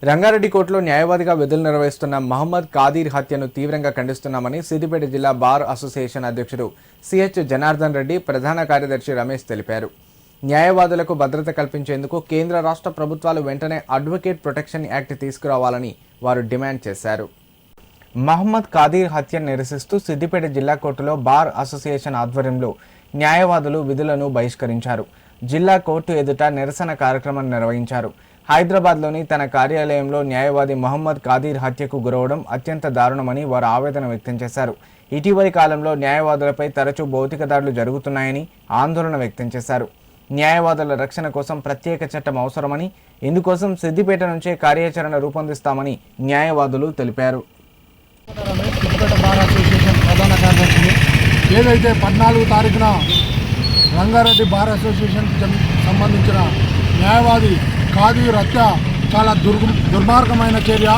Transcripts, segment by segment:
రంగారెడ్డి కోర్టులో న్యాయవాదిగా విధులు నిర్వహిస్తున్న మహమ్మద్ కాదీర్ హత్యను తీవ్రంగా ఖండిస్తున్నామని సిద్దిపేట జిల్లా బార్ అసోసియేషన్ అధ్యక్షుడు సిహెచ్ జనార్దన్ రెడ్డి, ప్రధాన కార్యదర్శి రమేష్ తెలిపారు. న్యాయవాదులకు భద్రత కల్పించేందుకు కేంద్ర రాష్ట్ర ప్రభుత్వాలు వెంటనే అడ్వకేట్ ప్రొటెక్షన్ యాక్ట్ తీసుకురావాలని వారు డిమాండ్ చేశారు. మహమ్మద్ కాదీర్ హత్యను నిరసిస్తూ సిద్దిపేట జిల్లా కోర్టులో బార్ అసోసియేషన్ ఆధ్వర్యంలో న్యాయవాదులు విధులను బహిష్కరించారు. జిల్లా కోర్టు ఎదుట నిరసన కార్యక్రమం నిర్వహించారు. హైదరాబాద్లోని తన కార్యాలయంలో న్యాయవాది మహమ్మద్ కాదీర్ హత్యకు గురవడం అత్యంత దారుణమని వారు ఆవేదన వ్యక్తం చేశారు. ఇటీవలి కాలంలో న్యాయవాదులపై తరచూ భౌతిక దాడులు జరుగుతున్నాయని ఆందోళన వ్యక్తం చేశారు. న్యాయవాదుల రక్షణ కోసం ప్రత్యేక చట్టం అవసరమని, ఇందుకోసం సిద్దిపేట నుంచే కార్యాచరణ రూపొందిస్తామని న్యాయవాదులు తెలిపారు. ఏదైతే 14 తారీఖున రంగారెడ్డి బార్ అసోసియేషన్కి సంబంధించిన న్యాయవాది కాదీర్ హత్య చాలా దుర్మార్గమైన చర్య.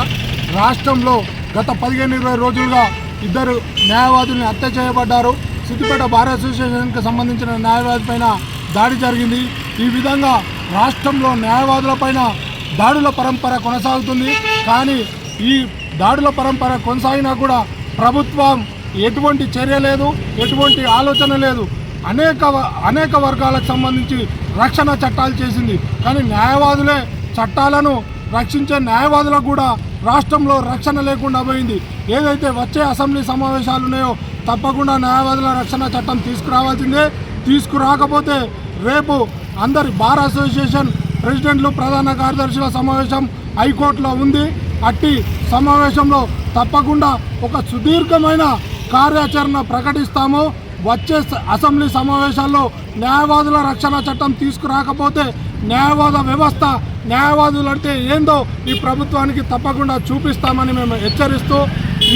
రాష్ట్రంలో గత 15-20 రోజులుగా ఇద్దరు న్యాయవాదుల్ని హత్య చేయబడ్డారు. సిద్దిపేట బార్ అసోసియేషన్కి సంబంధించిన న్యాయవాది పైన దాడి జరిగింది. ఈ విధంగా రాష్ట్రంలో న్యాయవాదులపైన దాడుల పరంపర కొనసాగుతుంది. కానీ ఈ దాడుల పరంపర కొనసాగినా కూడా ప్రభుత్వం ఎటువంటి చర్య లేదు, ఎటువంటి ఆలోచన లేదు. అనేక వర్గాలకు సంబంధించి రక్షణ చట్టాలు చేసింది. కానీ న్యాయవాదులే చట్టాలను రక్షించే న్యాయవాదులకు కూడా రాష్ట్రంలో రక్షణ లేకుండా పోయింది. ఏదైతే వచ్చే అసెంబ్లీ సమావేశాలు ఉన్నాయో తప్పకుండా న్యాయవాదుల రక్షణ చట్టం తీసుకురావాల్సిందే. తీసుకురాకపోతే రేపు అందరి బార్ అసోసియేషన్ ప్రెసిడెంట్లు, ప్రధాన కార్యదర్శుల సమావేశం హైకోర్టులో ఉంది. అట్టి సమావేశంలో తప్పకుండా ఒక సుదీర్ఘమైన కార్యాచరణ ప్రకటిస్తాము. వచ్చే అసెంబ్లీ సమావేశాల్లో న్యాయవాదుల రక్షణ చట్టం తీసుకురాకపోతే న్యాయవాద వ్యవస్థ, న్యాయవాదులు అంటే ఏందో ఈ ప్రభుత్వానికి తప్పకుండా చూపిస్తామని మేము హెచ్చరిస్తూ,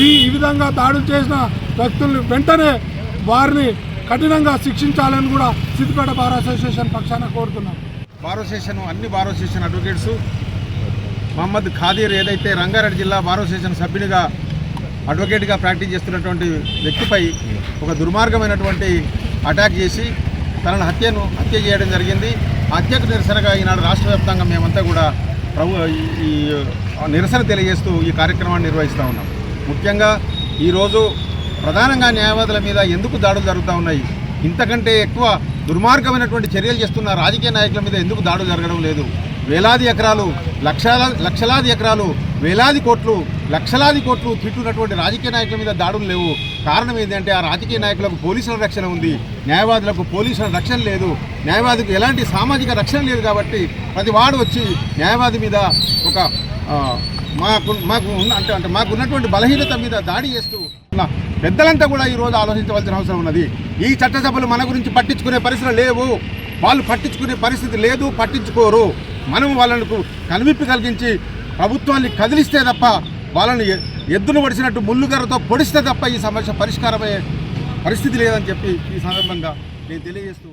ఈ విధంగా దాడులు చేసిన వ్యక్తుల్ని వెంటనే వారిని కఠినంగా శిక్షించాలని కూడా సిద్దిపేట బార్ అసోసియేషన్ పక్షాన కోరుతున్నాం. బార్ అసోసియేషన్ అన్ని బార్ అసోసియేషన్ అడ్వకేట్స్ మహమ్మద్ కాదీర్ ఏదైతే రంగారెడ్డి జిల్లా బార్ అసోసియేషన్ సభ్యునిగా అడ్వకేట్గా ప్రాక్టీస్ చేస్తున్నటువంటి వ్యక్తిపై ఒక దుర్మార్గమైనటువంటి అటాక్ చేసి తనను హత్య చేయడం జరిగింది. హత్యకు నిరసనగా ఈనాడు రాష్ట్ర వ్యాప్తంగా మేమంతా కూడా ఈ నిరసన తెలియజేస్తూ ఈ కార్యక్రమాన్ని నిర్వహిస్తూ ఉన్నాం. ముఖ్యంగా ఈరోజు ప్రధానంగా న్యాయవాదుల మీద ఎందుకు దాడులు జరుగుతూ ఉన్నాయి, ఇంతకంటే ఎక్కువ దుర్మార్గమైనటువంటి చర్యలు చేస్తున్న రాజకీయ నాయకుల మీద ఎందుకు దాడులు జరగడం లేదు? వేలాది ఎకరాలు, లక్షలాది ఎకరాలు, వేలాది కోట్లు, లక్షలాది కోట్లు తిట్టున్నటువంటి రాజకీయ నాయకుల మీద దాడులు లేవు. కారణం ఏంటంటే ఆ రాజకీయ నాయకులకు పోలీసుల రక్షణ ఉంది, న్యాయవాదులకు పోలీసుల రక్షణ లేదు, న్యాయవాదికి ఎలాంటి సామాజిక రక్షణ లేదు. కాబట్టి ప్రతి వాడు వచ్చి న్యాయవాది మీద ఒక మాకున్నటువంటి బలహీనత మీద దాడి చేస్తూ పెద్దలంతా కూడా ఈరోజు ఆలోచించవలసిన అవసరం ఉన్నది. ఈ చట్టసభలు మన గురించి పట్టించుకునే పరిస్థితులు లేవు. వాళ్ళు పట్టించుకునే పరిస్థితి లేదు, పట్టించుకోరు. మనం వాళ్ళకు కనువిప్పి కలిగించి ప్రభుత్వాన్ని కదిలిస్తే తప్ప, వాళ్ళని ఎద్దును పడిచినట్టు ముళ్ళుగర్రతో పొడిస్తే తప్ప ఈ సమస్య పరిష్కారమయ్యే పరిస్థితి లేదని చెప్పి ఈ సందర్భంగా నేను తెలియజేస్తూ